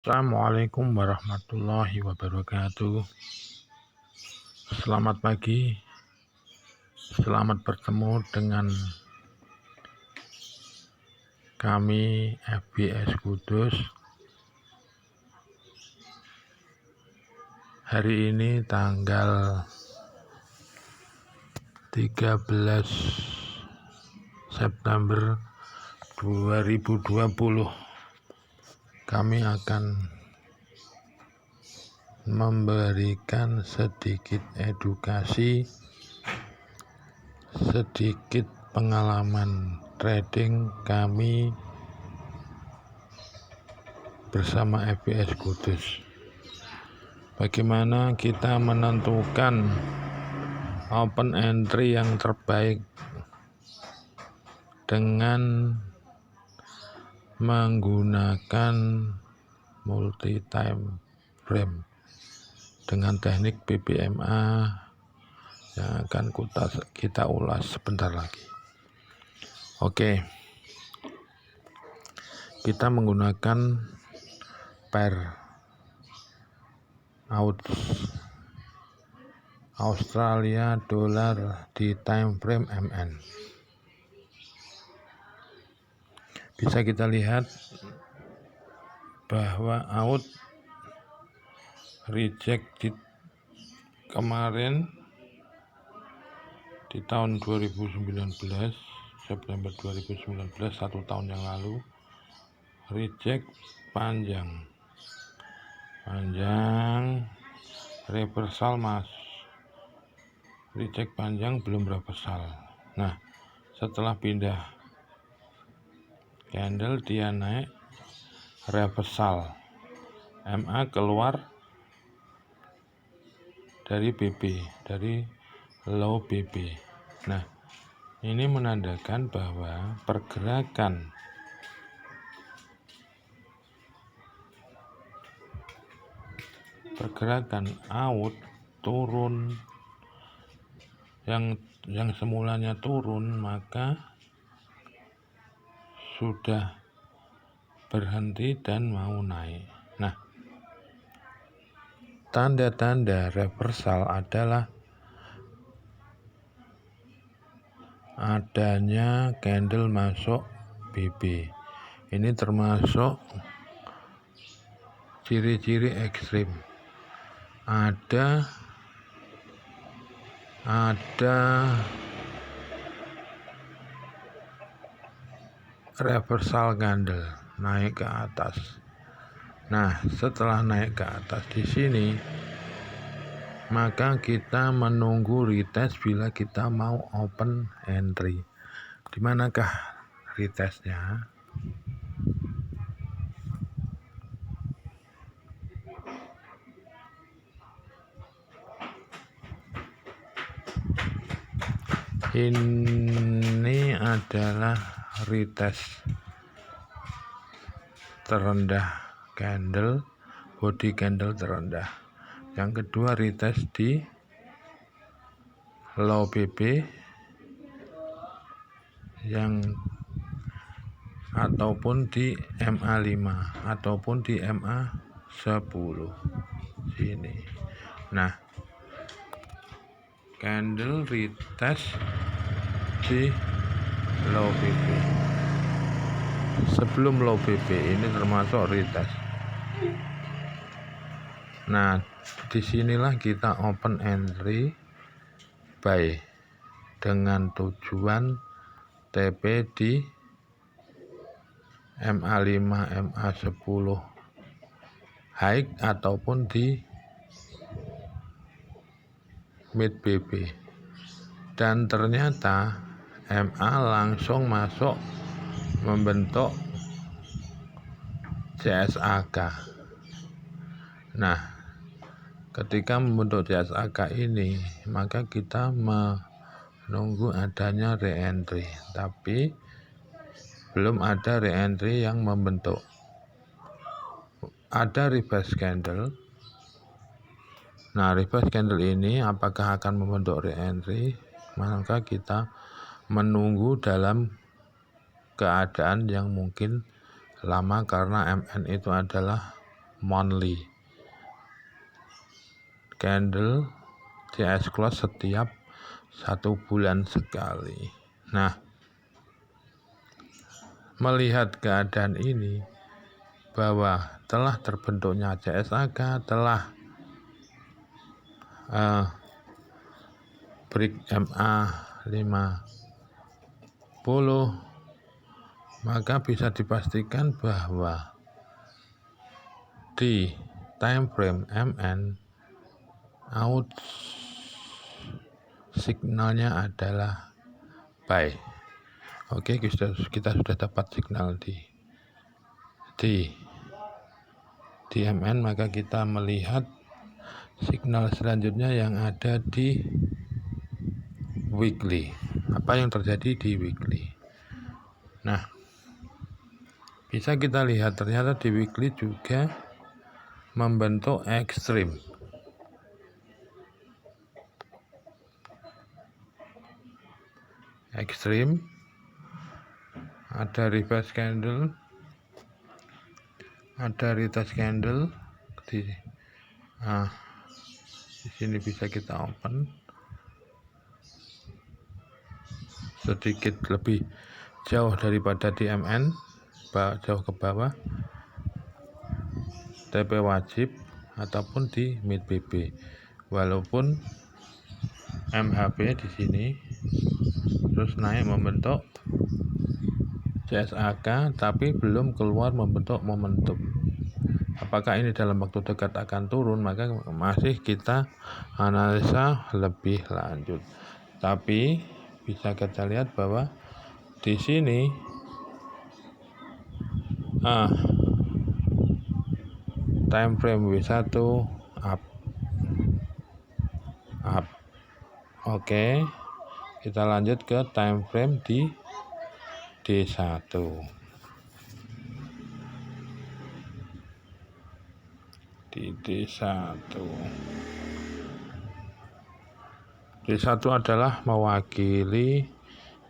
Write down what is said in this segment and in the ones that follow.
Assalamualaikum warahmatullahi wabarakatuh. Selamat pagi, selamat bertemu dengan kami FBS Kudus. Hari ini tanggal 13 September 2020. Kami akan memberikan sedikit edukasi, sedikit pengalaman trading kami bersama FBS Kudus. Bagaimana kita menentukan open entry yang terbaik dengan menggunakan multi time frame dengan teknik PPMA yang akan kita ulas sebentar lagi. Oke, kita menggunakan pair Australia dolar di time frame MN. Bisa kita lihat bahwa out reject kemarin di tahun 2019, September 2019, 1 tahun yang lalu, reject panjang reversal reject panjang belum reversal. Nah, setelah pindah candle dia naik reversal, MA keluar dari BP, dari low BP. Nah, ini menandakan bahwa pergerakan out turun yang semulanya turun maka sudah berhenti dan mau naik. Nah, tanda-tanda reversal adalah adanya candle masuk BB. Ini termasuk ciri-ciri ekstrim. Ada reversal candle naik ke atas. Nah, setelah naik ke atas di sini, maka kita menunggu retest bila kita mau open entry. Di manakah retestnya? Ini adalah retest terendah candle, body candle terendah. Yang kedua retest di low BP ataupun di MA5 ataupun di MA10 sini. Nah, candle retest di low BP. Sebelum low BP ini termasuk retest. Nah, disinilah kita open entry buy dengan tujuan TP di MA5, MA10 high ataupun di mid BP. Dan ternyata MA langsung masuk membentuk CSAK. Nah, ketika membentuk CSAK ini, maka kita menunggu adanya re-entry, tapi belum ada re-entry yang membentuk. Ada reverse candle. Nah, reverse candle ini apakah akan membentuk re-entry? Maka kita menunggu dalam keadaan yang mungkin lama karena MN itu adalah monthly candle CS close setiap 1 bulan sekali. Nah, melihat keadaan ini bahwa telah terbentuknya CSAK, telah break MA 50, maka bisa dipastikan bahwa di time frame MN out signalnya adalah buy. Oke, kita sudah dapat signal di MN, maka kita melihat signal selanjutnya yang ada di weekly. Apa yang terjadi di weekly? Nah, bisa kita lihat ternyata di weekly juga membentuk ekstrim. Ekstrim, ada reverse candle, ada retest candle di sini bisa kita open sedikit lebih jauh daripada di MN, jauh ke bawah, TP wajib ataupun di mid BB. Walaupun MHP di sini terus naik membentuk CSAK tapi belum keluar membentuk momentum. Apakah ini dalam waktu dekat akan turun? Maka masih kita analisa lebih lanjut. Tapi bisa kita lihat bahwa di sini time frame W1 up. Oke, kita lanjut ke time frame di D1. Di D1 adalah mewakili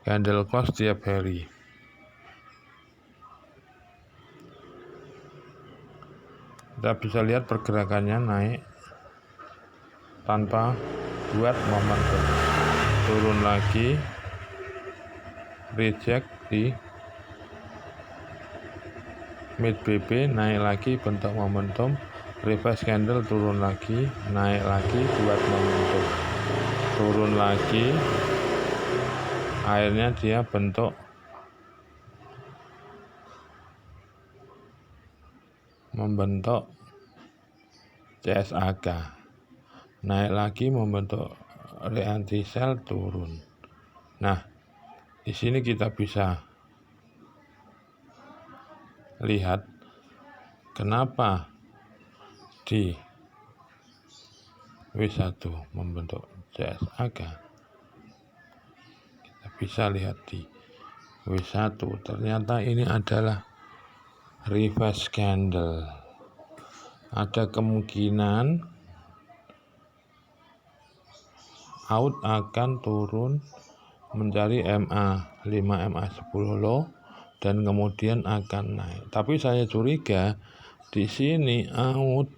candle close tiap hari. Kita bisa lihat pergerakannya naik tanpa buat momentum, turun lagi, reject di mid BB, naik lagi bentuk momentum, reverse candle turun lagi, naik lagi buat momentum, turun lagi, akhirnya dia bentuk membentuk CSAK, naik lagi membentuk re-entry sell, turun. Nah, di sini kita bisa lihat kenapa di W1 membentuk CSAK. Kita bisa lihat di W1 ternyata ini adalah reverse candle. Ada kemungkinan out akan turun mencari MA 5, MA 10 low dan kemudian akan naik. Tapi saya curiga di sini out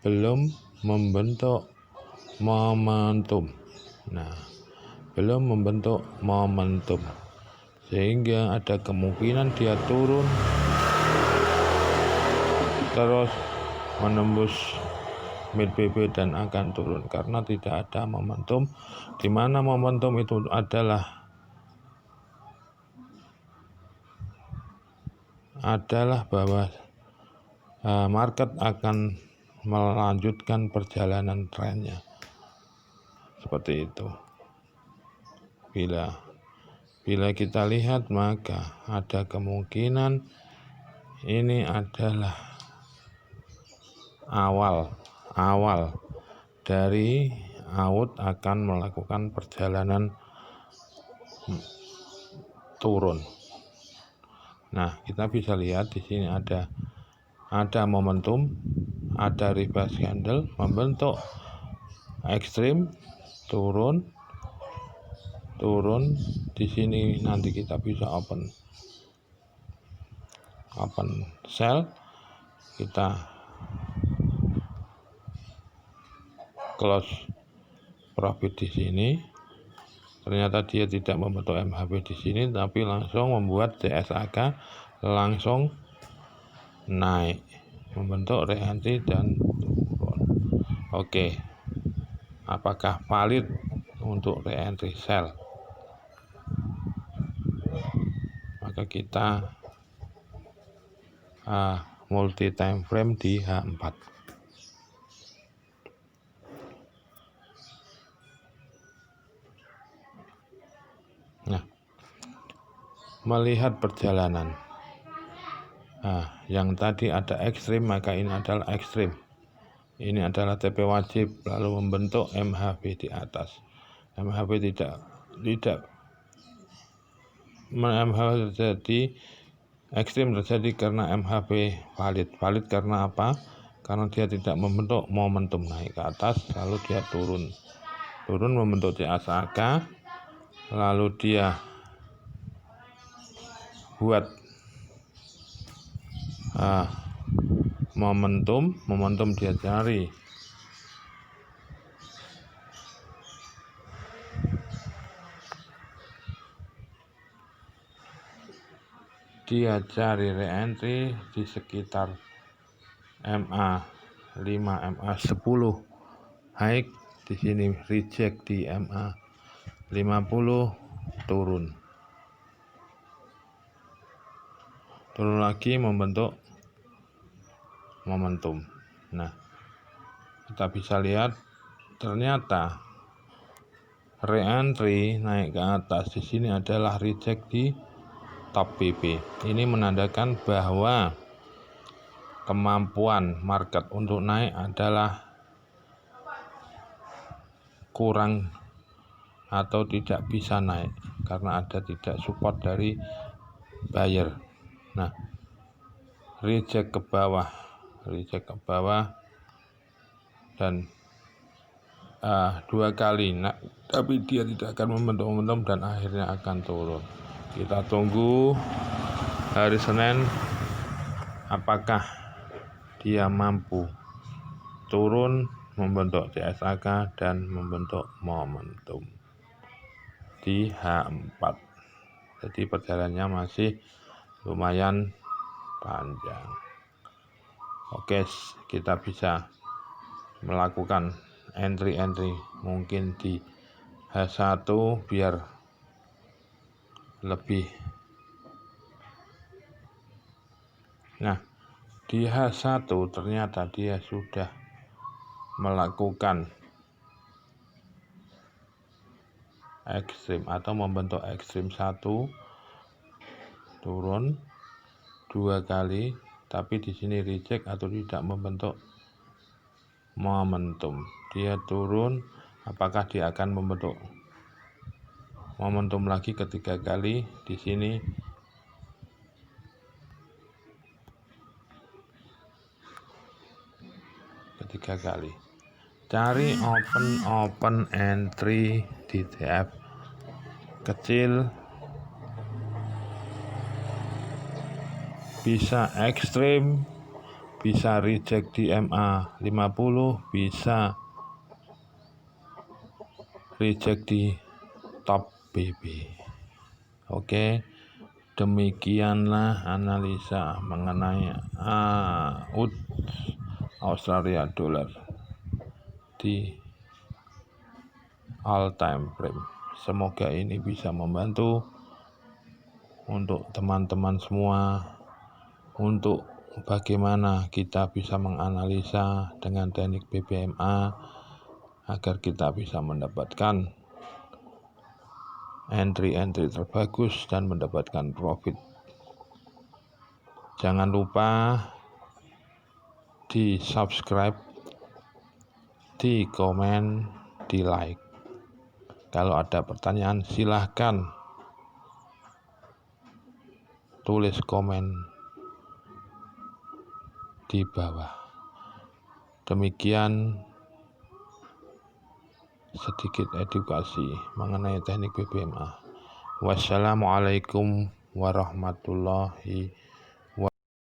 belum membentuk momentum. Nah, belum membentuk momentum. Sehingga ada kemungkinan dia turun terus menembus mid BB dan akan turun karena tidak ada momentum, di mana momentum itu adalah bahwa market akan melanjutkan perjalanan trennya seperti itu. Bila kita lihat maka ada kemungkinan ini adalah awal dari out akan melakukan perjalanan turun. Nah, kita bisa lihat di sini ada momentum, ada reverse candle membentuk ekstrim, turun di sini. Nanti kita bisa open sell, kita close profit di sini. Ternyata dia tidak membentuk MHP di sini, tapi langsung membuat CSAK langsung naik, membentuk reentry dan turun. Oke, apakah valid untuk reentry sell? Maka kita multi time frame di H4. Nah, melihat perjalanan. Yang tadi ada ekstrim, maka ini adalah ekstrim. Ini adalah TP wajib, lalu membentuk MHP di atas. MHP tidak MHP terjadi, ekstrim terjadi karena MHP valid karena apa? Karena dia tidak membentuk momentum naik ke atas, lalu dia turun membentuk CSAK, lalu dia buat momentum dia cari reentry di sekitar MA5, MA10 high, di sini reject di MA50, turun lagi membentuk momentum. Nah, kita bisa lihat ternyata reentry naik ke atas di sini adalah reject di top PP. Ini menandakan bahwa kemampuan market untuk naik adalah kurang atau tidak bisa naik karena ada tidak support dari buyer. Nah, reject ke bawah dan 2 kali, tapi dia tidak akan membentuk momentum dan akhirnya akan turun. Kita tunggu hari Senin apakah dia mampu turun, membentuk CSAK dan membentuk momentum di H4. Jadi perjalanannya masih lumayan panjang. Oke, kita bisa melakukan entry mungkin di H1 biar lebih. Nah, di H1 ternyata dia sudah melakukan ekstrim atau membentuk ekstrim 1, turun 2 kali, tapi di sini reject atau tidak membentuk momentum. Dia turun, apakah dia akan membentuk momentum lagi ketiga kali? Di sini ketiga kali. Cari open entry di TF kecil, bisa ekstrim, bisa reject di MA50, bisa reject di top BB. Oke, demikianlah analisa mengenai AUD Australia dollar di all time frame. Semoga ini bisa membantu untuk teman-teman semua untuk bagaimana kita bisa menganalisa dengan teknik BBMA agar kita bisa mendapatkan entry terbagus dan mendapatkan profit. Jangan lupa di subscribe, di komen, di like. Kalau ada pertanyaan silahkan tulis komen di bawah. Demikian sedikit edukasi mengenai teknik BBMA. Wassalamualaikum warahmatullahi